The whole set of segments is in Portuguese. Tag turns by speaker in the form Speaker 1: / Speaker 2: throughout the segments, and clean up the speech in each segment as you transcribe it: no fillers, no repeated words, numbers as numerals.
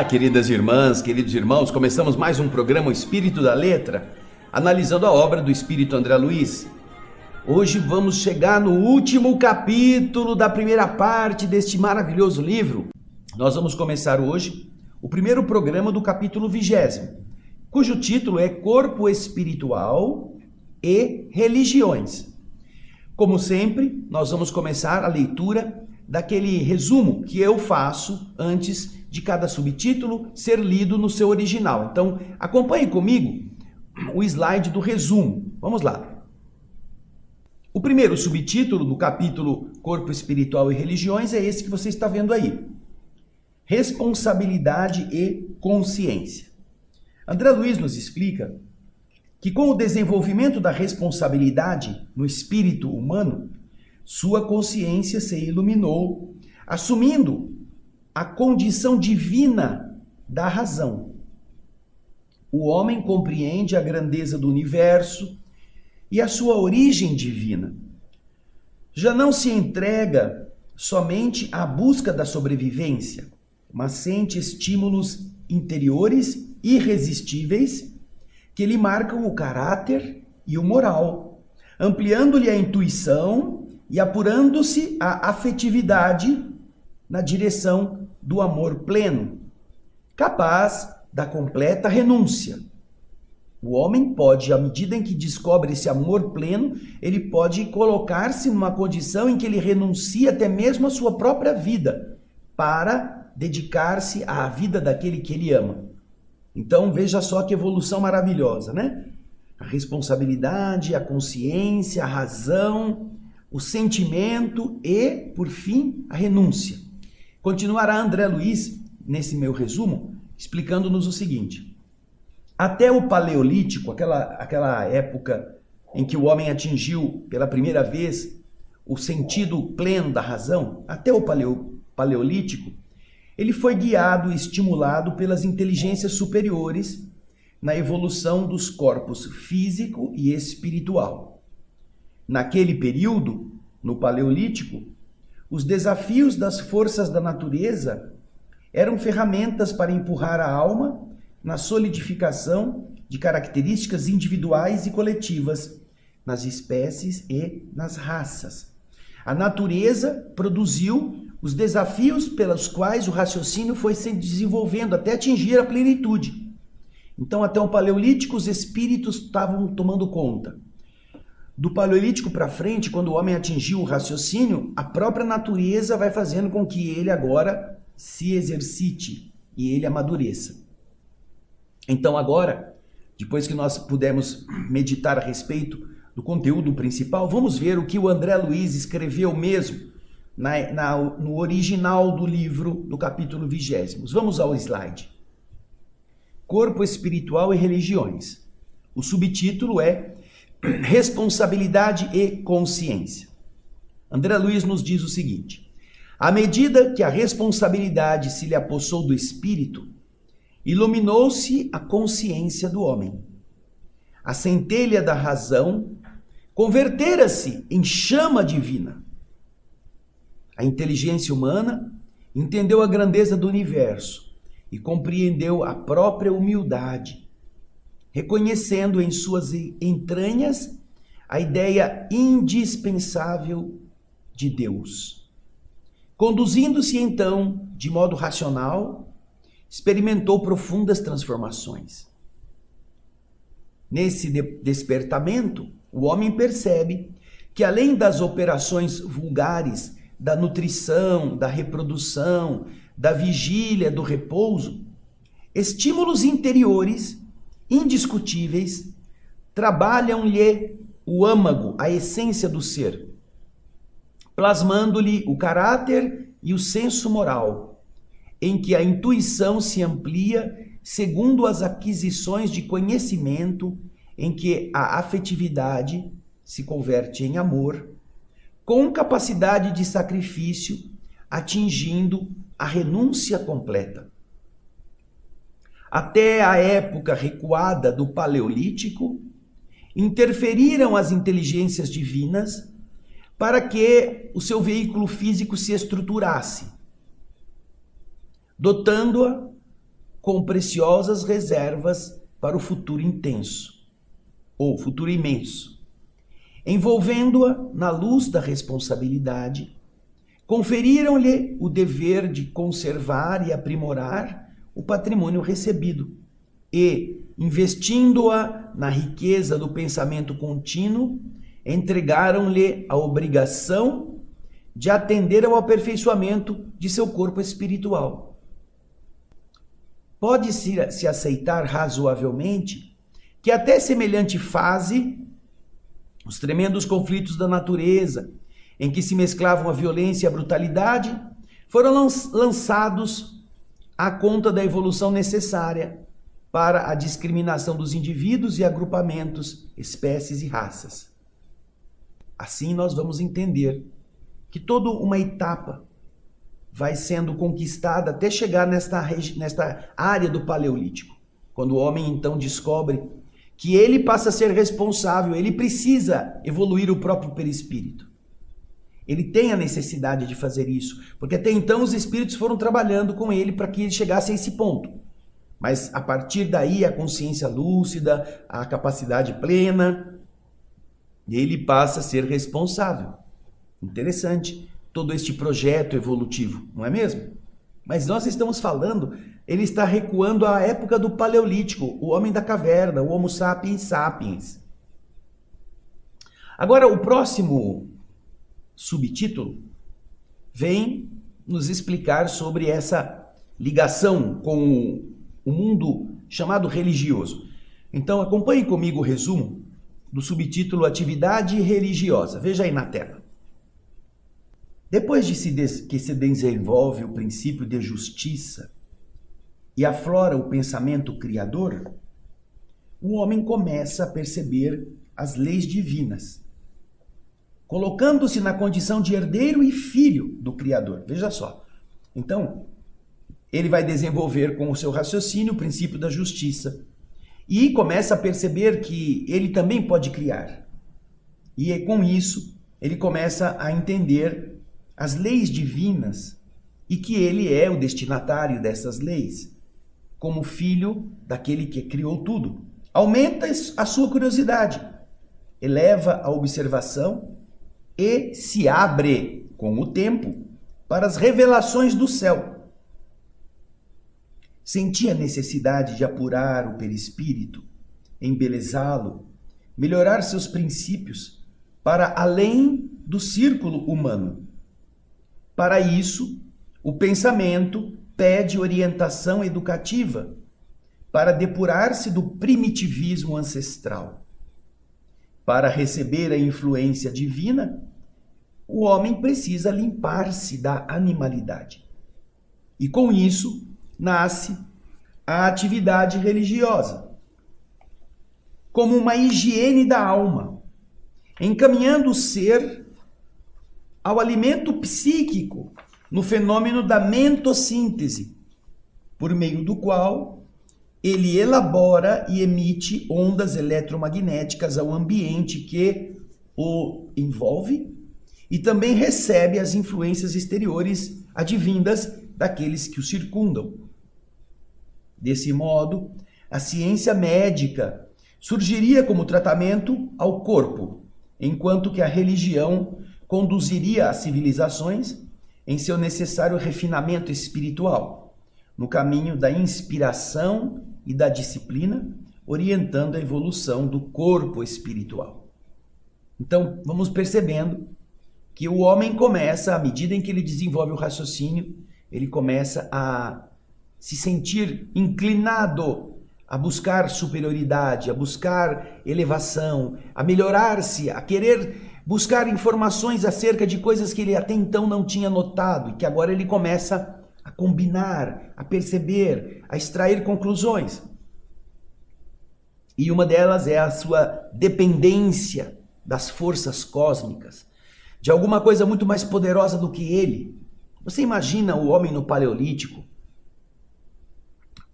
Speaker 1: Olá, queridas irmãs, queridos irmãos, começamos mais um programa O Espírito da Letra, analisando a obra do Espírito André Luiz. Hoje vamos chegar no último capítulo da primeira parte deste maravilhoso livro. Nós vamos começar hoje o primeiro programa do capítulo 20º, cujo título é Corpo Espiritual e Religiões. Como sempre, nós vamos começar a leitura daquele resumo que eu faço antes de cada subtítulo ser lido no seu original. Então, acompanhe comigo o slide do resumo. Vamos lá. O primeiro subtítulo do capítulo Corpo Espiritual e Religiões é esse que você está vendo aí. Responsabilidade e consciência. André Luiz nos explica que com o desenvolvimento da responsabilidade no espírito humano, sua consciência se iluminou, assumindo a condição divina da razão. O homem compreende a grandeza do universo e a sua origem divina. Já não se entrega somente à busca da sobrevivência, mas sente estímulos interiores irresistíveis que lhe marcam o caráter e o moral, ampliando-lhe a intuição e apurando-se a afetividade na direção do amor pleno, capaz da completa renúncia. O homem pode, à medida em que descobre esse amor pleno, ele pode colocar-se numa condição em que ele renuncia até mesmo à sua própria vida, para dedicar-se à vida daquele que ele ama. Então veja só que evolução maravilhosa, né? A responsabilidade, a consciência, a razão, o sentimento e, por fim, a renúncia. Continuará André Luiz, nesse meu resumo, explicando-nos o seguinte. Até o Paleolítico, aquela época em que o homem atingiu pela primeira vez o sentido pleno da razão, até o Paleolítico, ele foi guiado e estimulado pelas inteligências superiores na evolução dos corpos físico e espiritual. Naquele período, no Paleolítico, os desafios das forças da natureza eram ferramentas para empurrar a alma na solidificação de características individuais e coletivas, nas espécies e nas raças. A natureza produziu os desafios pelos quais o raciocínio foi se desenvolvendo até atingir a plenitude. Então, até o Paleolítico, os espíritos estavam tomando conta. Do Paleolítico para frente, quando o homem atingiu o raciocínio, a própria natureza vai fazendo com que ele agora se exercite e ele amadureça. Então agora, depois que nós pudermos meditar a respeito do conteúdo principal, vamos ver o que o André Luiz escreveu mesmo no original do livro, do capítulo 20º. Vamos ao slide. Corpo Espiritual e Religiões. O subtítulo é Responsabilidade e Consciência. André Luiz nos diz o seguinte: à medida que a responsabilidade se lhe apossou do espírito, iluminou-se a consciência do homem. A centelha da razão convertera-se em chama divina. A inteligência humana entendeu a grandeza do universo e compreendeu a própria humildade, reconhecendo em suas entranhas a ideia indispensável de Deus. Conduzindo-se então de modo racional, experimentou profundas transformações. Nesse despertamento, o homem percebe que além das operações vulgares da nutrição, da reprodução, da vigília, do repouso, estímulos interiores indiscutíveis trabalham-lhe o âmago, a essência do ser, plasmando-lhe o caráter e o senso moral, em que a intuição se amplia segundo as aquisições de conhecimento, em que a afetividade se converte em amor, com capacidade de sacrifício, atingindo a renúncia completa. Até a época recuada do Paleolítico, interferiram as inteligências divinas para que o seu veículo físico se estruturasse, dotando-a com preciosas reservas para o futuro intenso, ou futuro imenso, envolvendo-a na luz da responsabilidade, conferiram-lhe o dever de conservar e aprimorar o patrimônio recebido e, investindo-a na riqueza do pensamento contínuo, entregaram-lhe a obrigação de atender ao aperfeiçoamento de seu corpo espiritual. Pode-se aceitar razoavelmente que até semelhante fase, os tremendos conflitos da natureza, em que se mesclavam a violência e a brutalidade, foram lançados à conta da evolução necessária para a discriminação dos indivíduos e agrupamentos, espécies e raças. Assim nós vamos entender que toda uma etapa vai sendo conquistada até chegar nesta área do Paleolítico, quando o homem então descobre que ele passa a ser responsável, ele precisa evoluir o próprio perispírito. Ele tem a necessidade de fazer isso, porque até então os espíritos foram trabalhando com ele para que ele chegasse a esse ponto. Mas a partir daí a consciência lúcida, a capacidade plena, ele passa a ser responsável. Interessante todo este projeto evolutivo, não é mesmo? Mas nós estamos falando, ele está recuando à época do Paleolítico, o homem da caverna, o Homo sapiens sapiens. Agora, o próximo subtítulo vem nos explicar sobre essa ligação com o mundo chamado religioso. Então, acompanhe comigo o resumo do subtítulo Atividade Religiosa. Veja aí na tela. Depois que se desenvolve o princípio de justiça e aflora o pensamento criador, o homem começa a perceber as leis divinas, colocando-se na condição de herdeiro e filho do Criador. Veja só. Então, ele vai desenvolver com o seu raciocínio o princípio da justiça e começa a perceber que ele também pode criar. E com isso, ele começa a entender as leis divinas e que ele é o destinatário dessas leis, como filho daquele que criou tudo. Aumenta a sua curiosidade, eleva a observação e se abre, com o tempo, para as revelações do céu. Sentia a necessidade de apurar o perispírito, embelezá-lo, melhorar seus princípios para além do círculo humano. Para isso, o pensamento pede orientação educativa para depurar-se do primitivismo ancestral. Para receber a influência divina, o homem precisa limpar-se da animalidade. E com isso, nasce a atividade religiosa, como uma higiene da alma, encaminhando o ser ao alimento psíquico no fenômeno da mentossíntese, por meio do qual ele elabora e emite ondas eletromagnéticas ao ambiente que o envolve e também recebe as influências exteriores advindas daqueles que o circundam. Desse modo, a ciência médica surgiria como tratamento ao corpo, enquanto que a religião conduziria as civilizações em seu necessário refinamento espiritual, no caminho da inspiração e da disciplina, orientando a evolução do corpo espiritual. Então, vamos percebendo que o homem começa, à medida em que ele desenvolve o raciocínio, ele começa a se sentir inclinado a buscar superioridade, a buscar elevação, a melhorar-se, a querer buscar informações acerca de coisas que ele até então não tinha notado e que agora ele começa a combinar, a perceber, a extrair conclusões. E uma delas é a sua dependência das forças cósmicas, de alguma coisa muito mais poderosa do que ele. Você imagina o homem no Paleolítico?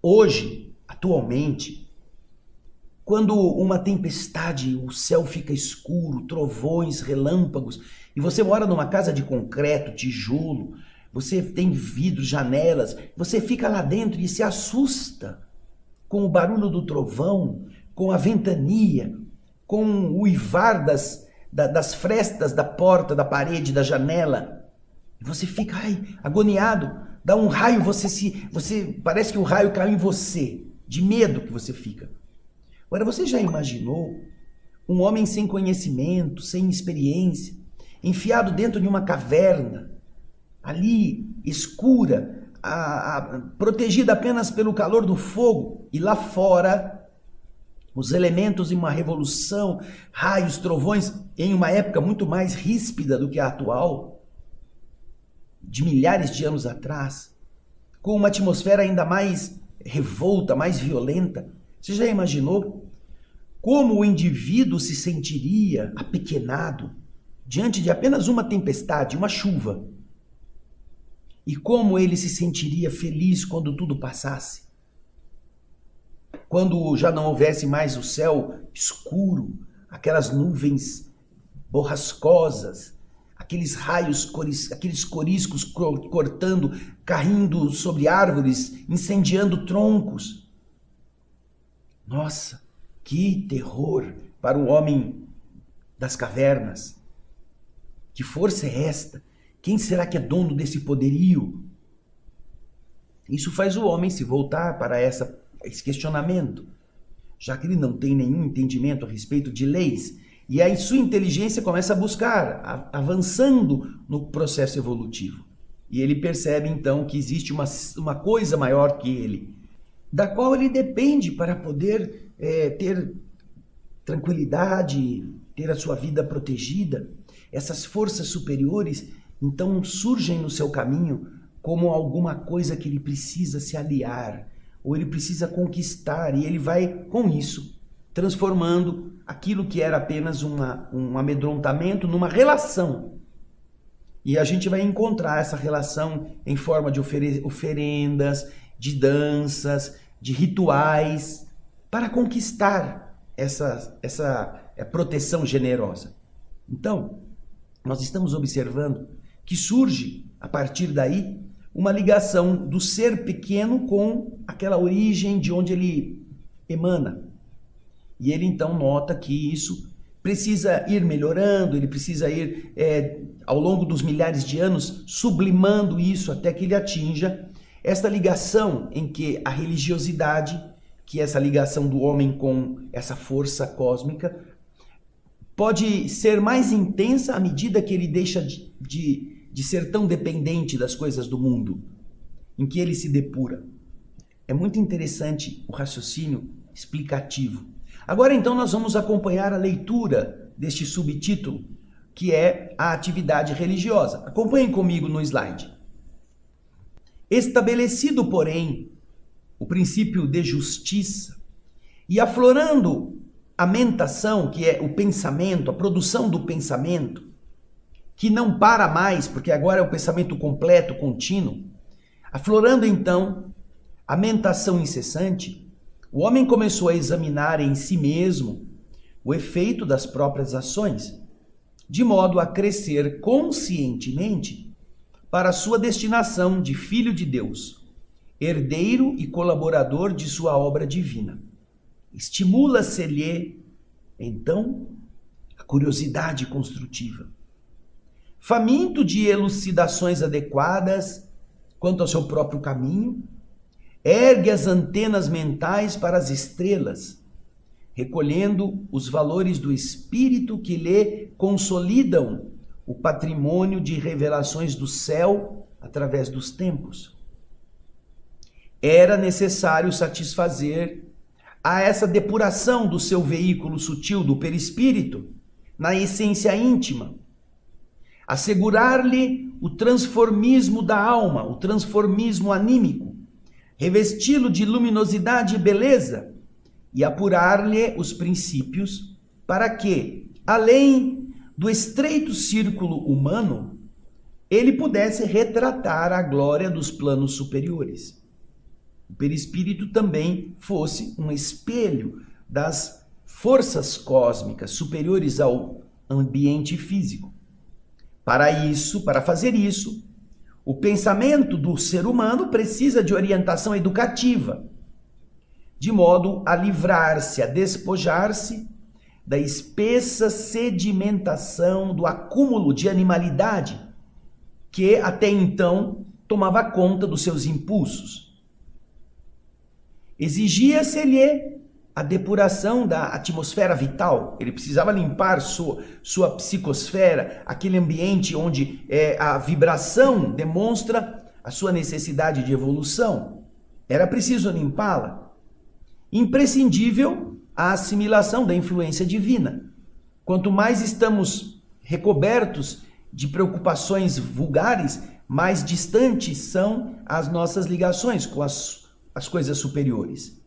Speaker 1: Hoje, atualmente, quando uma tempestade, o céu fica escuro, trovões, relâmpagos, e você mora numa casa de concreto, tijolo, você tem vidros, janelas, você fica lá dentro e se assusta com o barulho do trovão, com a ventania, com o uivar das frestas da porta, da parede, da janela. E você fica agoniado, dá um raio, você parece que o raio caiu em você, de medo que você fica. Agora, você já imaginou um homem sem conhecimento, sem experiência, enfiado dentro de uma caverna, ali, escura, protegida apenas pelo calor do fogo, e lá fora, os elementos de uma revolução, raios, trovões, em uma época muito mais ríspida do que a atual, de milhares de anos atrás, com uma atmosfera ainda mais revolta, mais violenta. Você já imaginou como o indivíduo se sentiria apequenado diante de apenas uma tempestade, uma chuva? E como ele se sentiria feliz quando tudo passasse? Quando já não houvesse mais o céu escuro, aquelas nuvens borrascosas, aqueles raios, aqueles coriscos cortando, caindo sobre árvores, incendiando troncos. Nossa, que terror para o homem das cavernas. Que força é esta? Quem será que é dono desse poderio? Isso faz o homem se voltar para esse questionamento, já que ele não tem nenhum entendimento a respeito de leis, e aí sua inteligência começa a buscar, avançando no processo evolutivo. E ele percebe então que existe uma coisa maior que ele, da qual ele depende para poder ter tranquilidade, ter a sua vida protegida. Essas forças superiores então surgem no seu caminho como alguma coisa que ele precisa se aliar, ou ele precisa conquistar, e ele vai com isso transformando aquilo que era apenas um amedrontamento numa relação. E a gente vai encontrar essa relação em forma de oferendas, de danças, de rituais, para conquistar essa proteção generosa. Então, nós estamos observando que surge, a partir daí, uma ligação do ser pequeno com aquela origem de onde ele emana. E ele então nota que isso precisa ir melhorando, ele precisa ir, ao longo dos milhares de anos, sublimando isso até que ele atinja esta ligação em que a religiosidade, que é essa ligação do homem com essa força cósmica, pode ser mais intensa à medida que ele deixa de ser tão dependente das coisas do mundo, em que ele se depura. É muito interessante o raciocínio explicativo. Agora então nós vamos acompanhar a leitura deste subtítulo, que é a atividade religiosa. Acompanhem comigo no slide. Estabelecido, porém, o princípio de justiça, e aflorando a mentação, que é o pensamento, a produção do pensamento, que não para mais, porque agora é o pensamento completo, contínuo, aflorando então a mentação incessante, o homem começou a examinar em si mesmo o efeito das próprias ações, de modo a crescer conscientemente para a sua destinação de filho de Deus, herdeiro e colaborador de sua obra divina. Estimula-se-lhe, então, a curiosidade construtiva. Faminto de elucidações adequadas quanto ao seu próprio caminho, ergue as antenas mentais para as estrelas, recolhendo os valores do espírito que lhe consolidam o patrimônio de revelações do céu através dos tempos. Era necessário satisfazer a essa depuração do seu veículo sutil, do perispírito, na essência íntima, assegurar-lhe o transformismo da alma, o transformismo anímico, revesti-lo de luminosidade e beleza e apurar-lhe os princípios para que, além do estreito círculo humano, ele pudesse retratar a glória dos planos superiores. O perispírito também fosse um espelho das forças cósmicas superiores ao ambiente físico. Para fazer isso, O pensamento do ser humano precisa de orientação educativa, de modo a livrar-se, a despojar-se da espessa sedimentação do acúmulo de animalidade que até então tomava conta dos seus impulsos. Exigia-se-lhe a depuração da atmosfera vital. Ele precisava limpar sua psicosfera, aquele ambiente onde a vibração demonstra a sua necessidade de evolução. Era preciso limpá-la. Imprescindível a assimilação da influência divina. Quanto mais estamos recobertos de preocupações vulgares, mais distantes são as nossas ligações com as coisas superiores.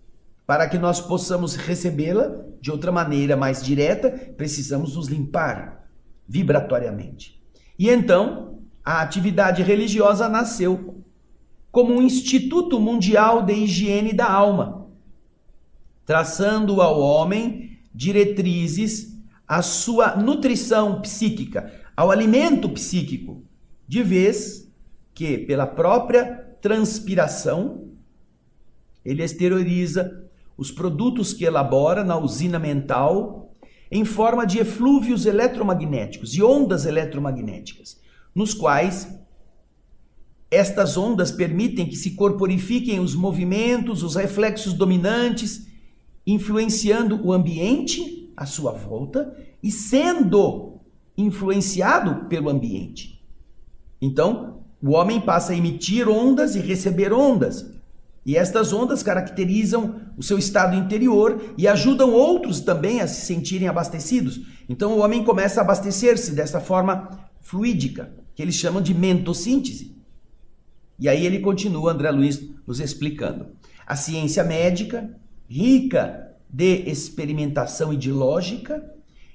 Speaker 1: Para que nós possamos recebê-la de outra maneira mais direta, precisamos nos limpar vibratoriamente. E então, a atividade religiosa nasceu como um instituto mundial de higiene da alma, traçando ao homem diretrizes à sua nutrição psíquica, ao alimento psíquico, de vez que, pela própria transpiração, ele exterioriza os produtos que elabora na usina mental em forma de eflúvios eletromagnéticos e ondas eletromagnéticas, nos quais estas ondas permitem que se corporifiquem os movimentos, os reflexos dominantes, influenciando o ambiente à sua volta e sendo influenciado pelo ambiente. Então, o homem passa a emitir ondas e receber ondas. E estas ondas caracterizam o seu estado interior e ajudam outros também a se sentirem abastecidos. Então o homem começa a abastecer-se dessa forma fluídica, que eles chamam de mentossíntese. E aí ele continua, André Luiz, nos explicando. A ciência médica, rica de experimentação e de lógica,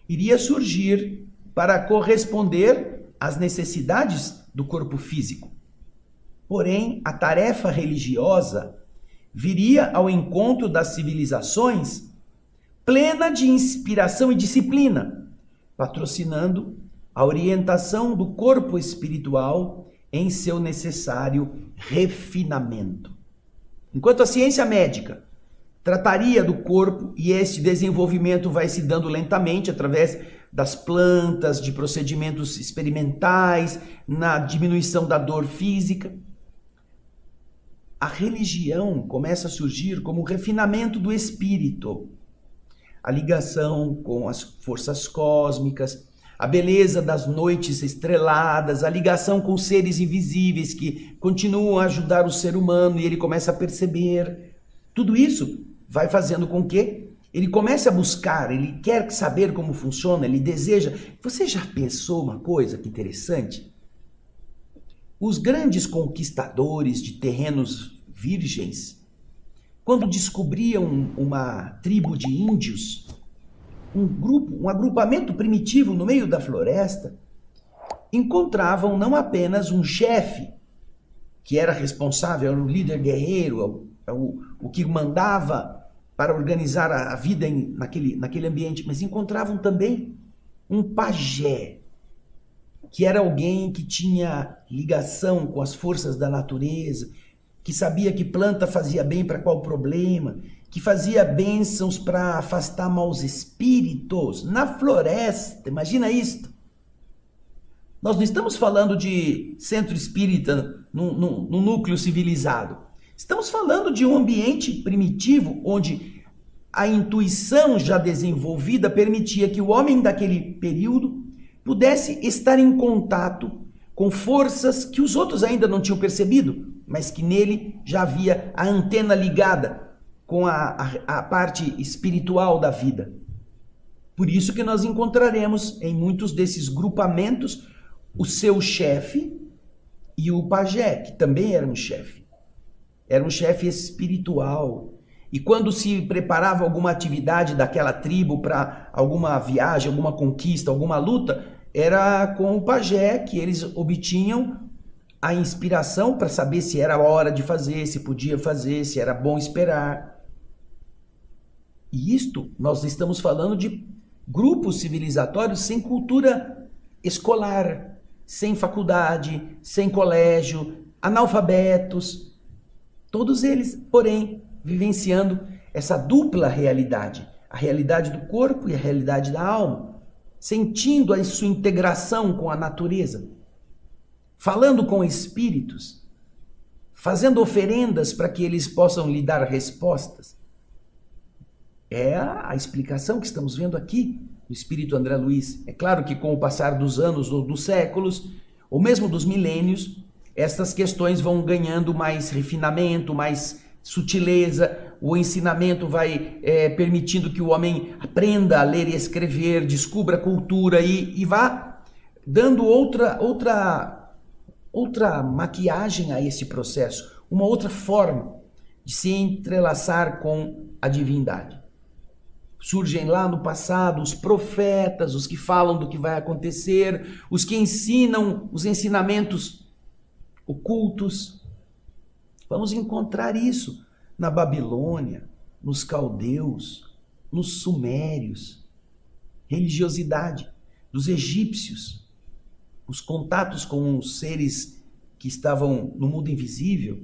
Speaker 1: iria surgir para corresponder às necessidades do corpo físico. Porém, a tarefa religiosa viria ao encontro das civilizações plena de inspiração e disciplina, patrocinando a orientação do corpo espiritual em seu necessário refinamento. Enquanto a ciência médica trataria do corpo, e este desenvolvimento vai se dando lentamente através das plantas, de procedimentos experimentais, na diminuição da dor física, a religião começa a surgir como o refinamento do espírito, a ligação com as forças cósmicas, a beleza das noites estreladas, a ligação com seres invisíveis que continuam a ajudar o ser humano e ele começa a perceber. Tudo isso vai fazendo com que ele comece a buscar, ele quer saber como funciona, ele deseja. Você já pensou uma coisa que interessante? Os grandes conquistadores de terrenos virgens, quando descobriam uma tribo de índios, um agrupamento primitivo no meio da floresta, encontravam não apenas um chefe, que era responsável, era o líder guerreiro, o que mandava para organizar a vida naquele ambiente, mas encontravam também um pajé, que era alguém que tinha ligação com as forças da natureza, que sabia que planta fazia bem para qual problema, que fazia bênçãos para afastar maus espíritos na floresta. Imagina isto. Nós não estamos falando de centro espírita num núcleo civilizado. Estamos falando de um ambiente primitivo onde a intuição já desenvolvida permitia que o homem daquele período pudesse estar em contato com forças que os outros ainda não tinham percebido, mas que nele já havia a antena ligada com a parte espiritual da vida. Por isso que nós encontraremos em muitos desses grupamentos o seu chefe e o pajé, que também era um chefe. Era um chefe espiritual. E quando se preparava alguma atividade daquela tribo para alguma viagem, alguma conquista, alguma luta, era com o pajé que eles obtinham a inspiração para saber se era a hora de fazer, se podia fazer, se era bom esperar. E isto, nós estamos falando de grupos civilizatórios sem cultura escolar, sem faculdade, sem colégio, analfabetos. Todos eles, porém, vivenciando essa dupla realidade, a realidade do corpo e a realidade da alma, sentindo a sua integração com a natureza, falando com espíritos, fazendo oferendas para que eles possam lhe dar respostas. É a explicação que estamos vendo aqui no Espírito André Luiz. É claro que com o passar dos anos ou dos séculos, ou mesmo dos milênios, estas questões vão ganhando mais refinamento, mais sutileza, o ensinamento vai permitindo que o homem aprenda a ler e escrever, descubra a cultura e vá dando outra maquiagem a esse processo, uma outra forma de se entrelaçar com a divindade. Surgem lá no passado os profetas, os que falam do que vai acontecer, os que ensinam os ensinamentos ocultos. Vamos encontrar isso na Babilônia, nos caldeus, nos sumérios, religiosidade dos egípcios, os contatos com os seres que estavam no mundo invisível,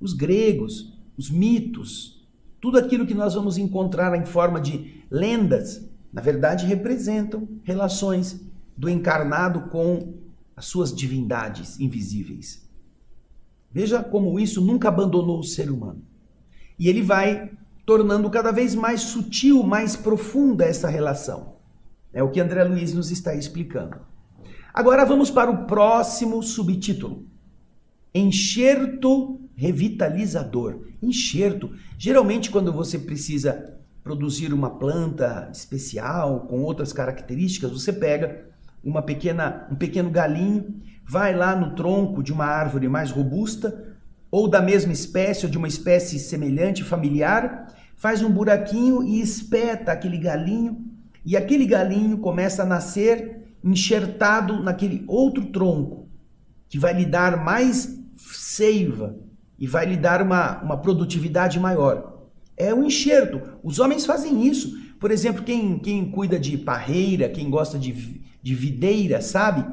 Speaker 1: os gregos, os mitos, tudo aquilo que nós vamos encontrar em forma de lendas, na verdade representam relações do encarnado com as suas divindades invisíveis. Veja como isso nunca abandonou o ser humano. E ele vai tornando cada vez mais sutil, mais profunda essa relação. É o que André Luiz nos está explicando. Agora vamos para o próximo subtítulo. Enxerto revitalizador. Enxerto. Geralmente quando você precisa produzir uma planta especial, com outras características, você pega um pequeno galinho, vai lá no tronco de uma árvore mais robusta, ou da mesma espécie, ou de uma espécie semelhante, familiar, faz um buraquinho e espeta aquele galinho, e aquele galinho começa a nascer enxertado naquele outro tronco, que vai lhe dar mais seiva e vai lhe dar uma produtividade maior. É um enxerto. Os homens fazem isso. Por exemplo, quem cuida de parreira, quem gosta de videira, sabe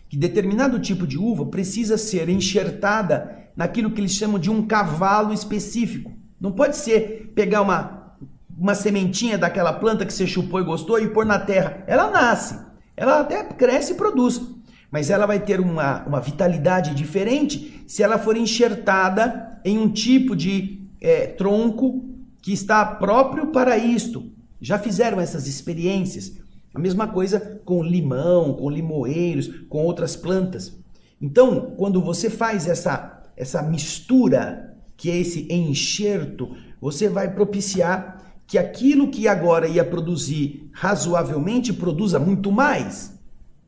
Speaker 1: que determinado tipo de uva precisa ser enxertada naquilo que eles chamam de um cavalo específico. Não pode ser pegar uma sementinha daquela planta que você chupou e gostou e pôr na terra. Ela nasce, ela até cresce e produz, mas ela vai ter uma vitalidade diferente se ela for enxertada em um tipo de tronco que está próprio para isto. Já fizeram essas experiências. A mesma coisa com limão, com limoeiros, com outras plantas. Então, quando você faz essa mistura, que é esse enxerto, você vai propiciar que aquilo que agora ia produzir razoavelmente produza muito mais,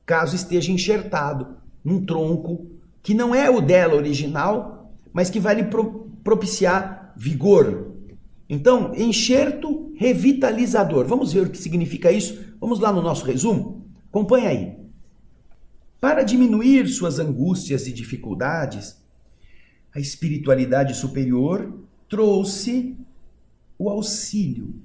Speaker 1: caso esteja enxertado num tronco que não é o dela original, mas que vai lhe propiciar vigor. Então, enxerto revitalizador. Vamos ver o que significa isso? Vamos lá no nosso resumo? Acompanha aí. Para diminuir suas angústias e dificuldades, a espiritualidade superior trouxe o auxílio,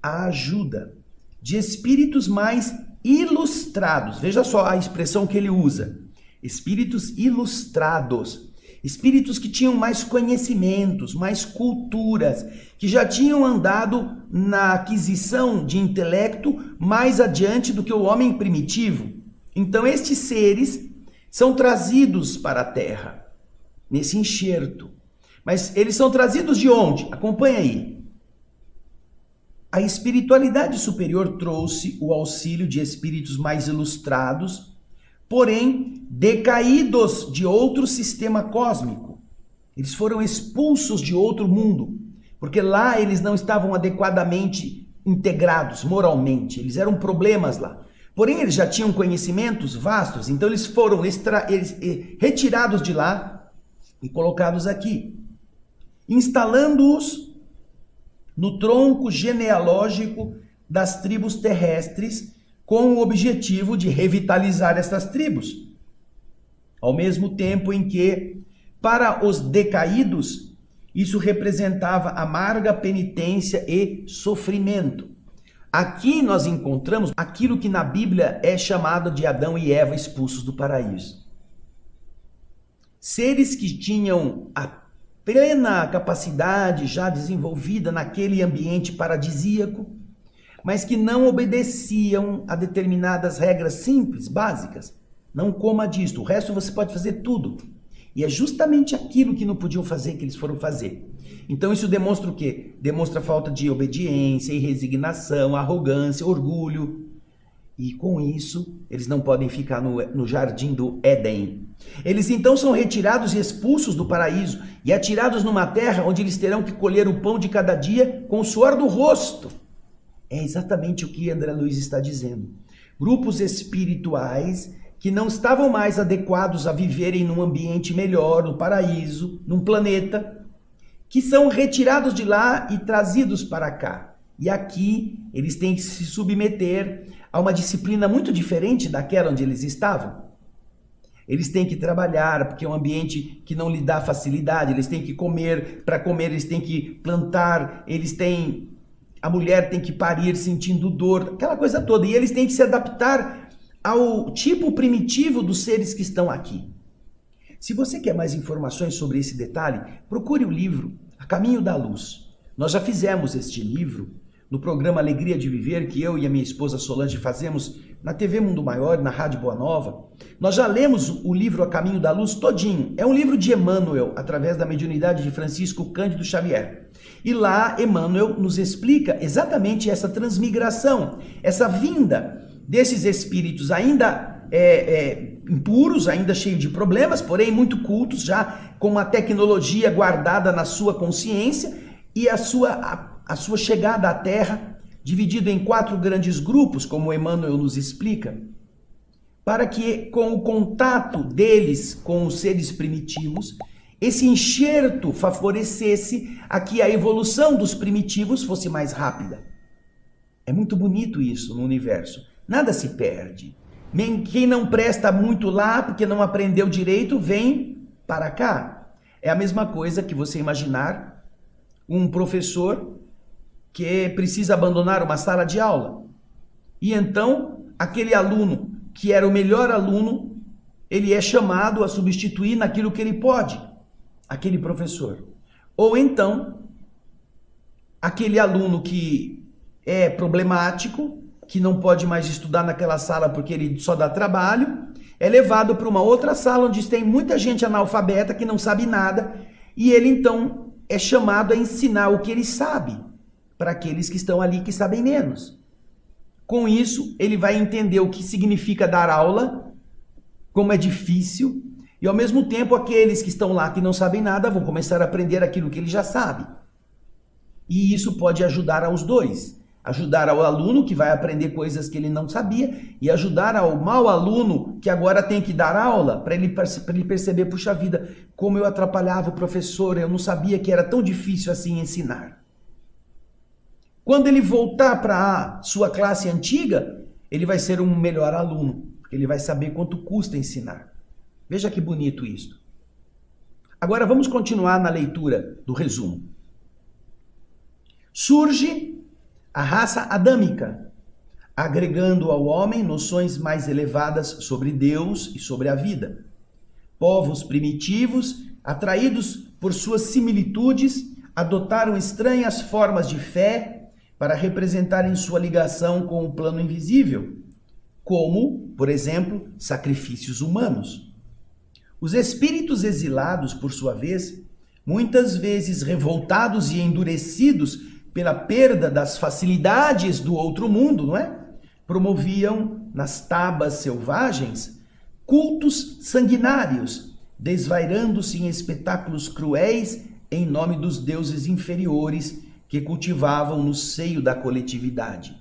Speaker 1: a ajuda de espíritos mais ilustrados. Veja só a expressão que ele usa. Espíritos ilustrados. Espíritos que tinham mais conhecimentos, mais culturas, que já tinham andado na aquisição de intelecto mais adiante do que o homem primitivo. Então estes seres são trazidos para a Terra, nesse enxerto. Mas eles são trazidos de onde? Acompanha aí. A espiritualidade superior trouxe o auxílio de espíritos mais ilustrados, porém decaídos de outro sistema cósmico. Eles foram expulsos de outro mundo, porque lá eles não estavam adequadamente integrados moralmente, eles eram problemas lá. Porém, eles já tinham conhecimentos vastos, então eles foram retirados de lá e colocados aqui, instalando-os no tronco genealógico das tribos terrestres, com o objetivo de revitalizar essas tribos. Ao mesmo tempo em que, para os decaídos, isso representava amarga penitência e sofrimento. Aqui nós encontramos aquilo que na Bíblia é chamado de Adão e Eva expulsos do paraíso. Seres que tinham a plena capacidade já desenvolvida naquele ambiente paradisíaco, mas que não obedeciam a determinadas regras simples, básicas. Não coma disto, o resto você pode fazer tudo. E é justamente aquilo que não podiam fazer que eles foram fazer. Então isso demonstra o quê? Demonstra falta de obediência, resignação, arrogância, orgulho. E com isso, eles não podem ficar no jardim do Éden. Eles então são retirados e expulsos do paraíso e atirados numa terra onde eles terão que colher o pão de cada dia com o suor do rosto. É exatamente o que André Luiz está dizendo. Grupos espirituais que não estavam mais adequados a viverem num ambiente melhor, no paraíso, num planeta, que são retirados de lá e trazidos para cá. E aqui eles têm que se submeter a uma disciplina muito diferente daquela onde eles estavam. Eles têm que trabalhar, porque é um ambiente que não lhe dá facilidade, eles têm que comer, para comer eles têm que plantar, a mulher tem que parir sentindo dor, aquela coisa toda. E eles têm que se adaptar ao tipo primitivo dos seres que estão aqui. Se você quer mais informações sobre esse detalhe, procure o livro A Caminho da Luz. Nós já fizemos este livro no programa Alegria de Viver, que eu e a minha esposa Solange fazemos na TV Mundo Maior, na Rádio Boa Nova. Nós já lemos o livro A Caminho da Luz todinho. É um livro de Emmanuel, através da mediunidade de Francisco Cândido Xavier. E lá Emmanuel nos explica exatamente essa transmigração, essa vinda desses espíritos ainda impuros, ainda cheios de problemas, porém muito cultos, já com uma tecnologia guardada na sua consciência, e a sua chegada à Terra, dividido em 4 grandes grupos, como Emmanuel nos explica, para que com o contato deles com os seres primitivos, esse enxerto favorecesse a que a evolução dos primitivos fosse mais rápida. É muito bonito isso no universo. Nada se perde. Quem não presta muito lá, porque não aprendeu direito, vem para cá. É a mesma coisa que você imaginar um professor que precisa abandonar uma sala de aula. E então, aquele aluno que era o melhor aluno, ele é chamado a substituir naquilo que ele pode, aquele professor. Ou então, aquele aluno que é problemático, que não pode mais estudar naquela sala porque ele só dá trabalho, é levado para uma outra sala onde tem muita gente analfabeta que não sabe nada, e ele então é chamado a ensinar o que ele sabe para aqueles que estão ali que sabem menos. Com isso, ele vai entender o que significa dar aula, como é difícil, e ao mesmo tempo aqueles que estão lá que não sabem nada vão começar a aprender aquilo que ele já sabe. E isso pode ajudar aos dois. Ajudar ao aluno que vai aprender coisas que ele não sabia e ajudar ao mau aluno que agora tem que dar aula para ele perceber, puxa vida, como eu atrapalhava o professor, eu não sabia que era tão difícil assim ensinar. Quando ele voltar para a sua classe antiga, ele vai ser um melhor aluno, porque ele vai saber quanto custa ensinar. Veja que bonito isso. Agora vamos continuar na leitura do resumo. Surge a raça adâmica, agregando ao homem noções mais elevadas sobre Deus e sobre a vida. Povos primitivos, atraídos por suas similitudes, adotaram estranhas formas de fé para representarem sua ligação com o plano invisível, como, por exemplo, sacrifícios humanos. Os espíritos exilados, por sua vez, muitas vezes revoltados e endurecidos pela perda das facilidades do outro mundo, não é? Promoviam nas tabas selvagens cultos sanguinários, desvairando-se em espetáculos cruéis em nome dos deuses inferiores que cultivavam no seio da coletividade.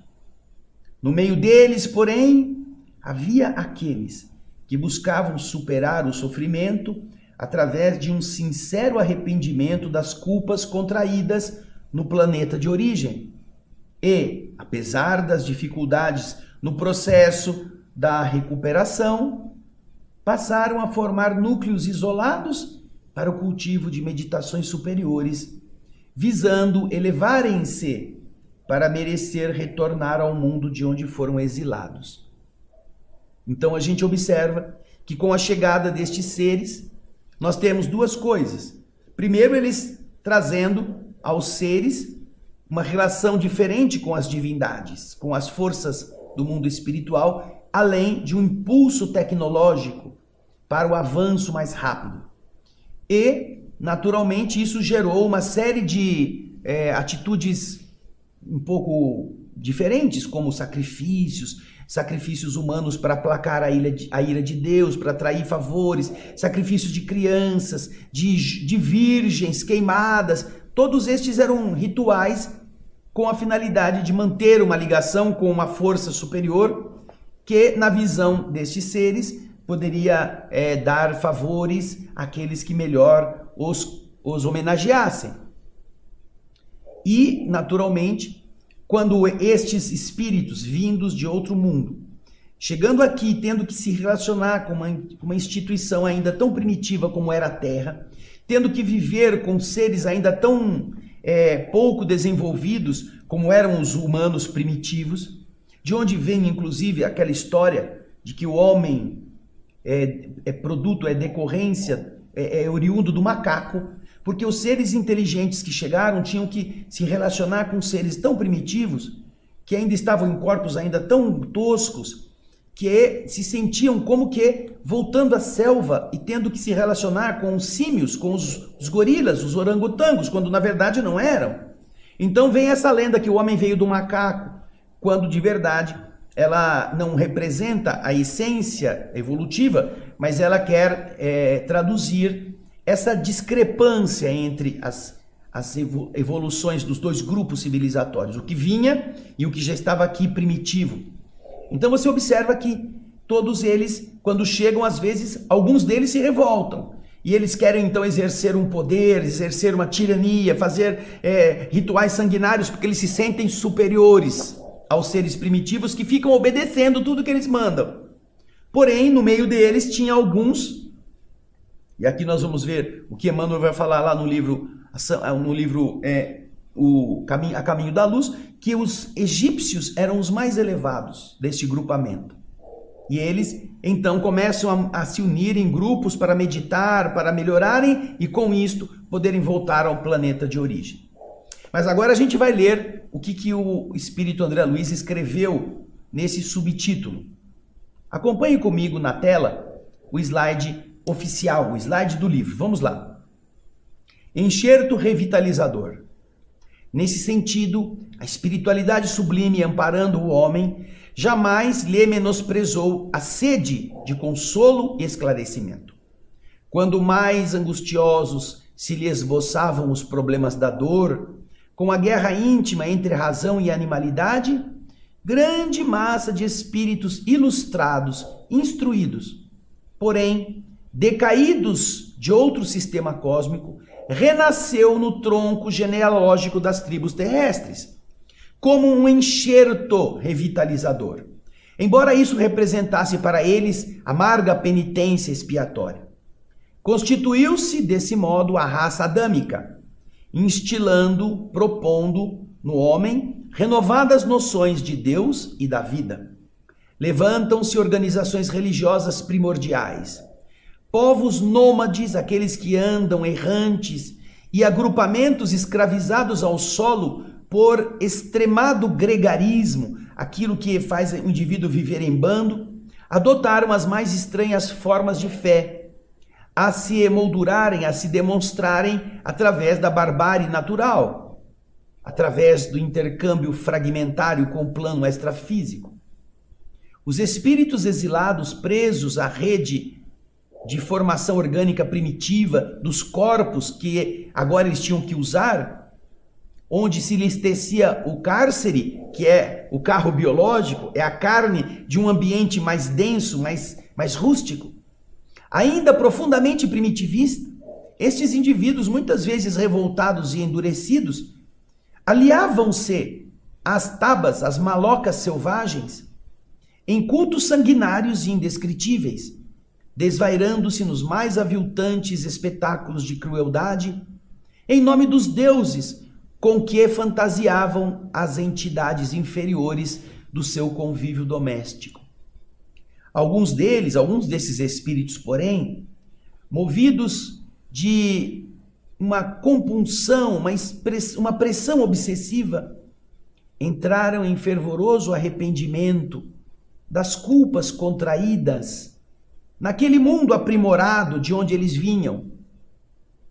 Speaker 1: No meio deles, porém, havia aqueles que buscavam superar o sofrimento através de um sincero arrependimento das culpas contraídas no planeta de origem. E, apesar das dificuldades no processo da recuperação, passaram a formar núcleos isolados para o cultivo de meditações superiores, visando elevarem-se para merecer retornar ao mundo de onde foram exilados. Então a gente observa que com a chegada destes seres, nós temos duas coisas. Primeiro, eles trazendo aos seres uma relação diferente com as divindades, com as forças do mundo espiritual, além de um impulso tecnológico para o avanço mais rápido. E, naturalmente, isso gerou uma série de atitudes um pouco diferentes, como sacrifícios humanos para aplacar a ira de Deus, para atrair favores, sacrifícios de crianças, de virgens queimadas. Todos estes eram rituais com a finalidade de manter uma ligação com uma força superior que, na visão destes seres, poderia dar favores àqueles que melhor os homenageassem. E, naturalmente, quando estes espíritos vindos de outro mundo, chegando aqui, tendo que se relacionar com uma instituição ainda tão primitiva como era a Terra, tendo que viver com seres ainda tão pouco desenvolvidos como eram os humanos primitivos, de onde vem, inclusive, aquela história de que o homem é decorrência, é oriundo do macaco, porque os seres inteligentes que chegaram tinham que se relacionar com seres tão primitivos, que ainda estavam em corpos ainda tão toscos, que se sentiam como que voltando à selva e tendo que se relacionar com os símios, com os gorilas, os orangotangos, quando na verdade não eram. Então vem essa lenda que o homem veio do macaco, quando de verdade ela não representa a essência evolutiva, mas ela quer traduzir essa discrepância entre as evoluções dos dois grupos civilizatórios, o que vinha e o que já estava aqui primitivo. Então você observa que todos eles, quando chegam, às vezes, alguns deles se revoltam. E eles querem então exercer um poder, exercer uma tirania, fazer rituais sanguinários, porque eles se sentem superiores aos seres primitivos que ficam obedecendo tudo que eles mandam. Porém, no meio deles tinha alguns, e aqui nós vamos ver o que Emmanuel vai falar lá no livro A Caminho da Luz, que os egípcios eram os mais elevados deste grupamento. E eles então começam a se unir em grupos para meditar, para melhorarem e com isto poderem voltar ao planeta de origem. Mas agora a gente vai ler o que o Espírito André Luiz escreveu nesse subtítulo. Acompanhe comigo na tela o slide oficial, o slide do livro. Vamos lá. Enxerto revitalizador. Nesse sentido, a espiritualidade sublime amparando o homem jamais lhe menosprezou a sede de consolo e esclarecimento. Quando mais angustiosos se lhe esboçavam os problemas da dor, com a guerra íntima entre razão e animalidade, grande massa de espíritos ilustrados, instruídos, porém decaídos de outro sistema cósmico, renasceu no tronco genealógico das tribos terrestres, como um enxerto revitalizador, embora isso representasse para eles amarga penitência expiatória. Constituiu-se desse modo a raça adâmica, instilando, propondo no homem renovadas noções de Deus e da vida. Levantam-se organizações religiosas primordiais, povos nômades, aqueles que andam errantes, e agrupamentos escravizados ao solo por extremado gregarismo, aquilo que faz o indivíduo viver em bando, adotaram as mais estranhas formas de fé, a se emoldurarem, a se demonstrarem através da barbárie natural, através do intercâmbio fragmentário com o plano extrafísico. Os espíritos exilados, presos à rede de formação orgânica primitiva dos corpos que agora eles tinham que usar, onde se lhes tecia o cárcere, que é o carro biológico, é a carne de um ambiente mais denso, mais rústico, ainda profundamente primitivista, estes indivíduos, muitas vezes revoltados e endurecidos, aliavam-se às tabas, às malocas selvagens, em cultos sanguinários e indescritíveis, desvairando-se nos mais aviltantes espetáculos de crueldade, em nome dos deuses, com que fantasiavam as entidades inferiores do seu convívio doméstico. Alguns desses espíritos, porém, movidos de uma compunção, uma pressão obsessiva, entraram em fervoroso arrependimento das culpas contraídas naquele mundo aprimorado de onde eles vinham.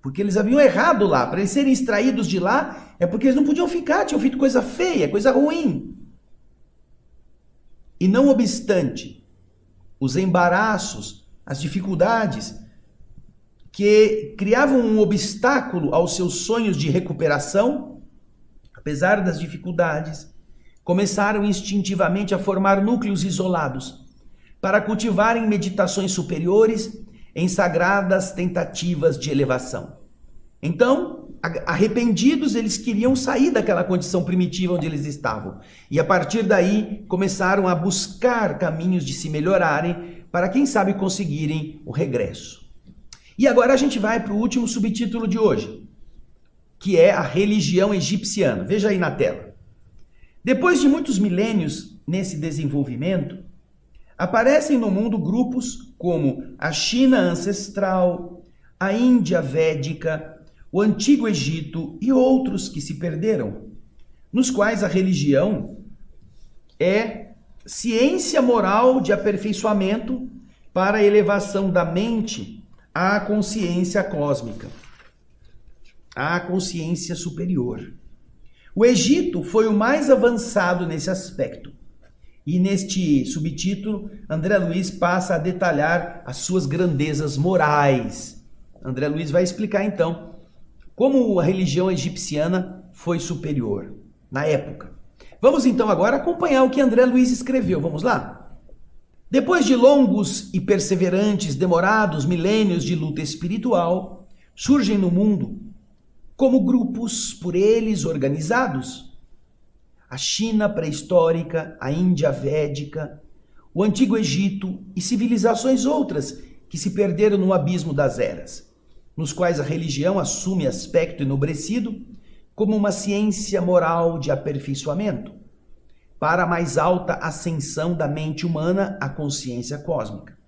Speaker 1: Porque eles haviam errado lá. Para eles serem extraídos de lá, é porque eles não podiam ficar, tinham feito coisa feia, coisa ruim. E não obstante os embaraços, as dificuldades que criavam um obstáculo aos seus sonhos de recuperação, apesar das dificuldades, começaram instintivamente a formar núcleos isolados para cultivarem meditações superiores em sagradas tentativas de elevação. Então, arrependidos, eles queriam sair daquela condição primitiva onde eles estavam. E a partir daí, começaram a buscar caminhos de se melhorarem para, quem sabe, conseguirem o regresso. E agora a gente vai para o último subtítulo de hoje, que é a religião egipciana. Veja aí na tela. Depois de muitos milênios nesse desenvolvimento, aparecem no mundo grupos como a China ancestral, a Índia védica, o Antigo Egito e outros que se perderam, nos quais a religião é ciência moral de aperfeiçoamento para a elevação da mente à consciência cósmica, à consciência superior. O Egito foi o mais avançado nesse aspecto. E neste subtítulo, André Luiz passa a detalhar as suas grandezas morais. André Luiz vai explicar então como a religião egipciana foi superior na época. Vamos então agora acompanhar o que André Luiz escreveu. Vamos lá? Depois de longos e perseverantes, demorados milênios de luta espiritual, surgem no mundo, como grupos por eles organizados, a China pré-histórica, a Índia védica, o Antigo Egito e civilizações outras que se perderam no abismo das eras, nos quais a religião assume aspecto enobrecido como uma ciência moral de aperfeiçoamento, para a mais alta ascensão da mente humana à consciência cósmica.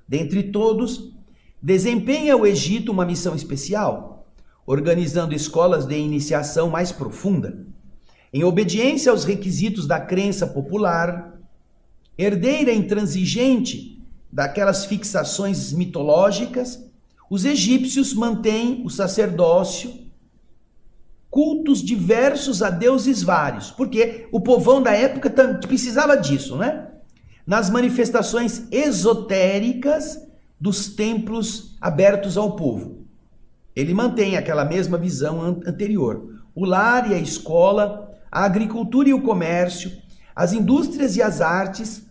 Speaker 1: Dentre todos, desempenha o Egito uma missão especial, organizando escolas de iniciação mais profunda, em obediência aos requisitos da crença popular, herdeira intransigente daquelas fixações mitológicas, os egípcios mantêm o sacerdócio, cultos diversos a deuses vários, porque o povão da época precisava disso, né? Nas manifestações esotéricas dos templos abertos ao povo. Ele mantém aquela mesma visão anterior. O lar e a escola, a agricultura e o comércio, as indústrias e as artes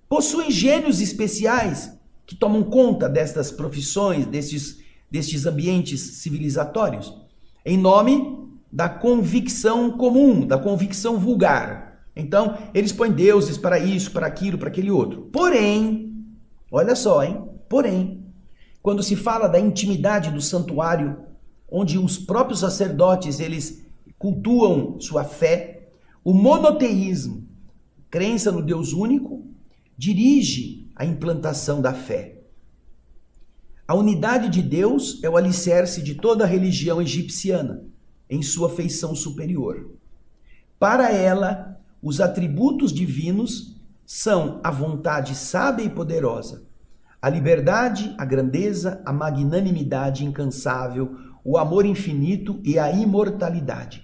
Speaker 1: possuem gênios especiais que tomam conta destas profissões, destes ambientes civilizatórios, em nome da convicção comum, da convicção vulgar. Então, eles põem deuses para isso, para aquilo, para aquele outro. Porém, olha só, hein? Porém, quando se fala da intimidade do santuário, onde os próprios sacerdotes, eles cultuam sua fé, o monoteísmo, crença no Deus único, dirige a implantação da fé. A unidade de Deus é o alicerce de toda a religião egipciana, em sua feição superior. Para ela, os atributos divinos são a vontade sábia e poderosa, a liberdade, a grandeza, a magnanimidade incansável, o amor infinito e a imortalidade.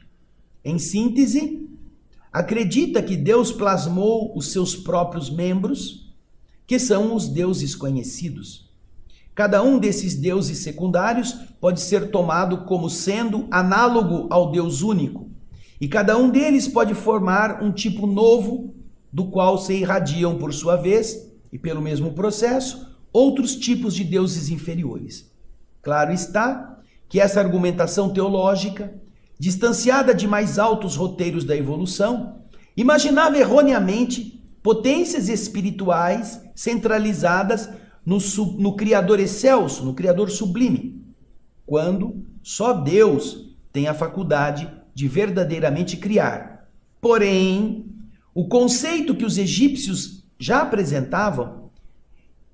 Speaker 1: Em síntese, acredita que Deus plasmou os seus próprios membros, que são os deuses conhecidos. Cada um desses deuses secundários pode ser tomado como sendo análogo ao Deus único, e cada um deles pode formar um tipo novo, do qual se irradiam por sua vez, e pelo mesmo processo, outros tipos de deuses inferiores. Claro está que essa argumentação teológica, distanciada de mais altos roteiros da evolução, imaginava erroneamente potências espirituais centralizadas no Criador excelso, no Criador sublime, quando só Deus tem a faculdade de verdadeiramente criar. Porém, o conceito que os egípcios já apresentavam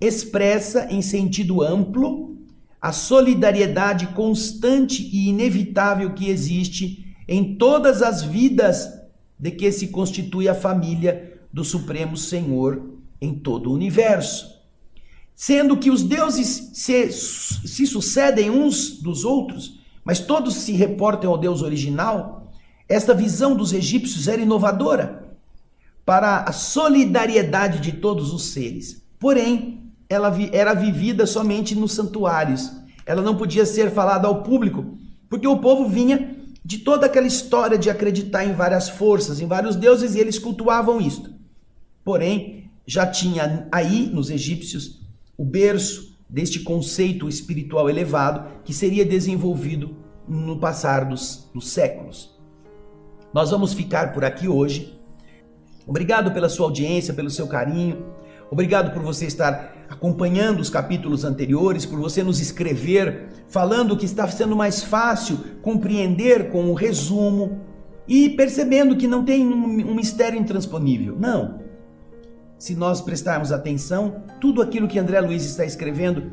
Speaker 1: expressa em sentido amplo a solidariedade constante e inevitável que existe em todas as vidas de que se constitui a família do Supremo Senhor em todo o universo. Sendo que os deuses se sucedem uns dos outros, mas todos se reportam ao Deus original, esta visão dos egípcios era inovadora para a solidariedade de todos os seres. Porém, ela era vivida somente nos santuários. Ela não podia ser falada ao público, porque o povo vinha de toda aquela história de acreditar em várias forças, em vários deuses, e eles cultuavam isto. Porém, já tinha aí nos egípcios o berço deste conceito espiritual elevado que seria desenvolvido no passar dos séculos. Nós vamos ficar por aqui hoje. Obrigado pela sua audiência, pelo seu carinho. Obrigado por você estar acompanhando os capítulos anteriores, por você nos escrever, falando que está sendo mais fácil compreender com o resumo e percebendo que não tem um mistério intransponível. Não. Se nós prestarmos atenção, tudo aquilo que André Luiz está escrevendo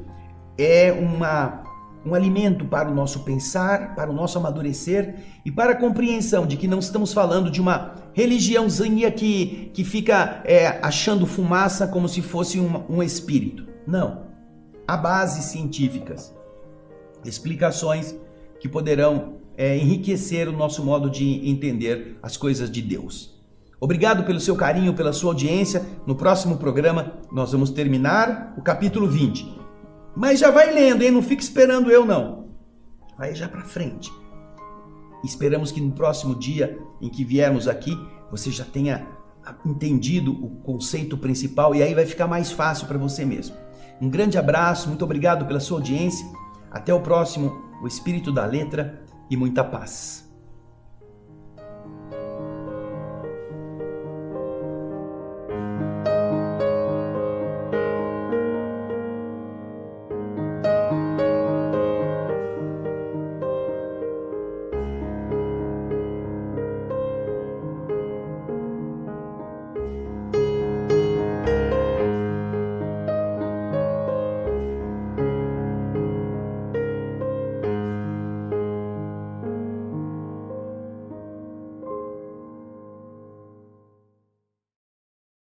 Speaker 1: é um alimento para o nosso pensar, para o nosso amadurecer e para a compreensão de que não estamos falando de uma religiãozinha que fica achando fumaça como se fosse um espírito. Não. Há bases científicas, explicações que poderão enriquecer o nosso modo de entender as coisas de Deus. Obrigado pelo seu carinho, pela sua audiência. No próximo programa nós vamos terminar o capítulo 20. Mas já vai lendo, hein? Não fica esperando eu, não. Vai já para frente. Esperamos que no próximo dia em que viermos aqui, você já tenha entendido o conceito principal e aí vai ficar mais fácil para você mesmo. Um grande abraço, muito obrigado pela sua audiência. Até o próximo, o Espírito da Letra e muita paz.